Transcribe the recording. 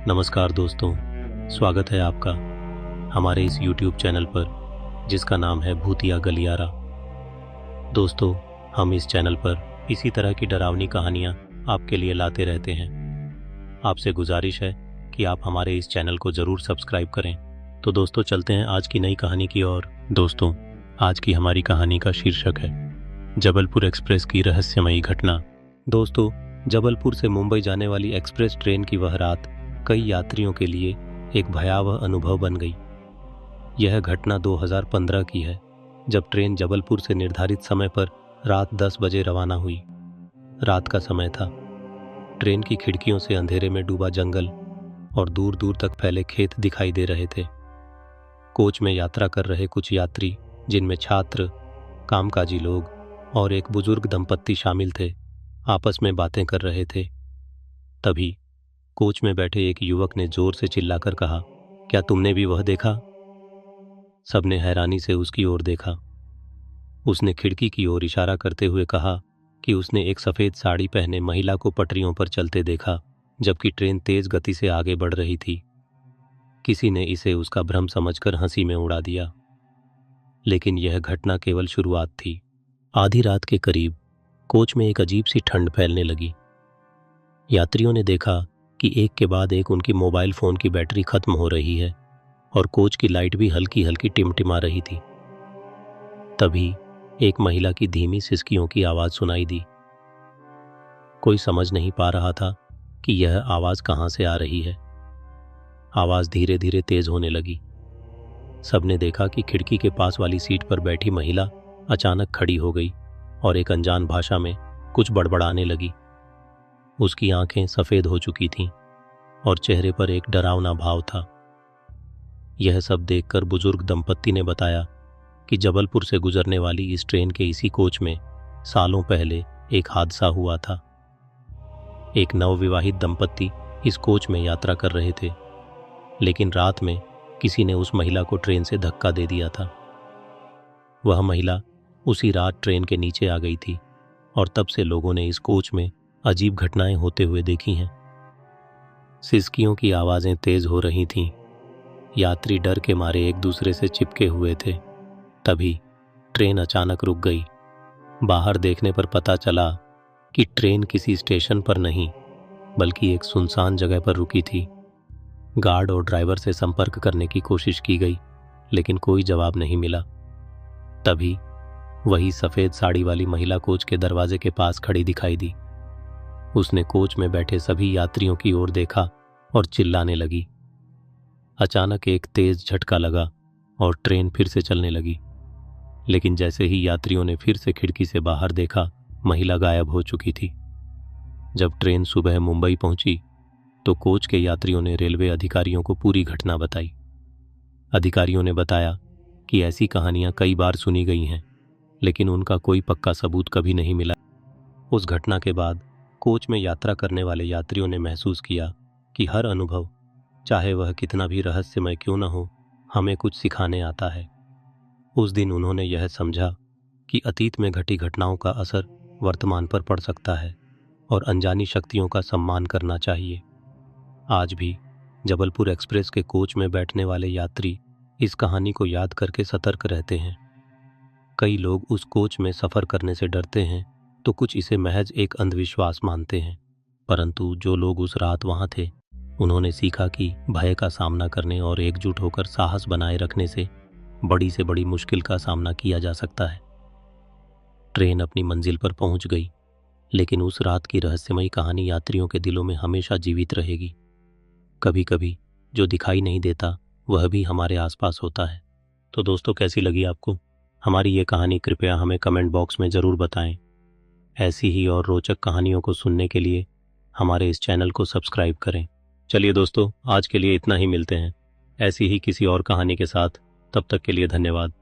नमस्कार दोस्तों, स्वागत है आपका हमारे इस YouTube चैनल पर जिसका नाम है भूतिया गलियारा। दोस्तों, हम इस चैनल पर इसी तरह की डरावनी कहानियाँ आपके लिए लाते रहते हैं। आपसे गुजारिश है कि आप हमारे इस चैनल को ज़रूर सब्सक्राइब करें। तो दोस्तों, चलते हैं आज की नई कहानी की ओर। दोस्तों, आज की हमारी कहानी का शीर्षक है जबलपुर एक्सप्रेस की रहस्यमयी घटना। दोस्तों, जबलपुर से मुंबई जाने वाली एक्सप्रेस ट्रेन की वह रात कई यात्रियों के लिए एक भयावह अनुभव बन गई। यह घटना 2015 की है, जब ट्रेन जबलपुर से निर्धारित समय पर रात 10 बजे रवाना हुई। रात का समय था। ट्रेन की खिड़कियों से अंधेरे में डूबा जंगल और दूर दूर तक फैले खेत दिखाई दे रहे थे। कोच में यात्रा कर रहे कुछ यात्री, जिनमें छात्र, कामकाजी लोग और एक बुजुर्ग दंपत्ति शामिल थे, आपस में बातें कर रहे थे। तभी कोच में बैठे एक युवक ने जोर से चिल्लाकर कहा, क्या तुमने भी वह देखा? सबने हैरानी से उसकी ओर देखा। उसने खिड़की की ओर इशारा करते हुए कहा कि उसने एक सफ़ेद साड़ी पहने महिला को पटरियों पर चलते देखा, जबकि ट्रेन तेज गति से आगे बढ़ रही थी। किसी ने इसे उसका भ्रम समझकर हंसी में उड़ा दिया, लेकिन यह घटना केवल शुरुआत थी। आधी रात के करीब कोच में एक अजीब सी ठंड फैलने लगी। यात्रियों ने देखा कि एक के बाद एक उनकी मोबाइल फ़ोन की बैटरी खत्म हो रही है और कोच की लाइट भी हल्की हल्की टिमटिमा रही थी। तभी एक महिला की धीमी सिसकियों की आवाज़ सुनाई दी। कोई समझ नहीं पा रहा था कि यह आवाज़ कहाँ से आ रही है। आवाज़ धीरे धीरे तेज़ होने लगी। सबने देखा कि खिड़की के पास वाली सीट पर बैठी महिला अचानक खड़ी हो गई और एक अनजान भाषा में कुछ बड़बड़ाने लगी। उसकी आंखें सफ़ेद हो चुकी थीं और चेहरे पर एक डरावना भाव था। यह सब देखकर बुजुर्ग दंपत्ति ने बताया कि जबलपुर से गुजरने वाली इस ट्रेन के इसी कोच में सालों पहले एक हादसा हुआ था। एक नवविवाहित दंपत्ति इस कोच में यात्रा कर रहे थे, लेकिन रात में किसी ने उस महिला को ट्रेन से धक्का दे दिया था। वह महिला उसी रात ट्रेन के नीचे आ गई थी और तब से लोगों ने इस कोच में अजीब घटनाएं होते हुए देखी हैं। सिसकियों की आवाज़ें तेज़ हो रही थीं। यात्री डर के मारे एक दूसरे से चिपके हुए थे। तभी ट्रेन अचानक रुक गई। बाहर देखने पर पता चला कि ट्रेन किसी स्टेशन पर नहीं, बल्कि एक सुनसान जगह पर रुकी थी। गार्ड और ड्राइवर से संपर्क करने की कोशिश की गई, लेकिन कोई जवाब नहीं मिला। तभी वही सफ़ेद साड़ी वाली महिला कोच के दरवाजे के पास खड़ी दिखाई दी। उसने कोच में बैठे सभी यात्रियों की ओर देखा और चिल्लाने लगी। अचानक एक तेज झटका लगा और ट्रेन फिर से चलने लगी, लेकिन जैसे ही यात्रियों ने फिर से खिड़की से बाहर देखा, महिला गायब हो चुकी थी। जब ट्रेन सुबह मुंबई पहुंची तो कोच के यात्रियों ने रेलवे अधिकारियों को पूरी घटना बताई। अधिकारियों ने बताया कि ऐसी कहानियां कई बार सुनी गई हैं, लेकिन उनका कोई पक्का सबूत कभी नहीं मिला। उस घटना के बाद कोच में यात्रा करने वाले यात्रियों ने महसूस किया कि हर अनुभव, चाहे वह कितना भी रहस्यमय क्यों न हो, हमें कुछ सिखाने आता है। उस दिन उन्होंने यह समझा कि अतीत में घटी घटनाओं का असर वर्तमान पर पड़ सकता है और अनजानी शक्तियों का सम्मान करना चाहिए। आज भी जबलपुर एक्सप्रेस के कोच में बैठने वाले यात्री इस कहानी को याद करके सतर्क रहते हैं। कई लोग उस कोच में सफ़र करने से डरते हैं, तो कुछ इसे महज एक अंधविश्वास मानते हैं। परंतु जो लोग उस रात वहाँ थे, उन्होंने सीखा कि भय का सामना करने और एकजुट होकर साहस बनाए रखने से बड़ी से बड़ी मुश्किल का सामना किया जा सकता है। ट्रेन अपनी मंजिल पर पहुँच गई, लेकिन उस रात की रहस्यमयी कहानी यात्रियों के दिलों में हमेशा जीवित रहेगी। कभी कभी जो दिखाई नहीं देता, वह भी हमारे आसपास होता है। तो दोस्तों, कैसी लगी आपको हमारी ये कहानी? कृपया हमें कमेंट बॉक्स में ज़रूर बताएं। ऐसी ही और रोचक कहानियों को सुनने के लिए हमारे इस चैनल को सब्सक्राइब करें। चलिए दोस्तों, आज के लिए इतना ही। मिलते हैं ऐसी ही किसी और कहानी के साथ। तब तक के लिए धन्यवाद।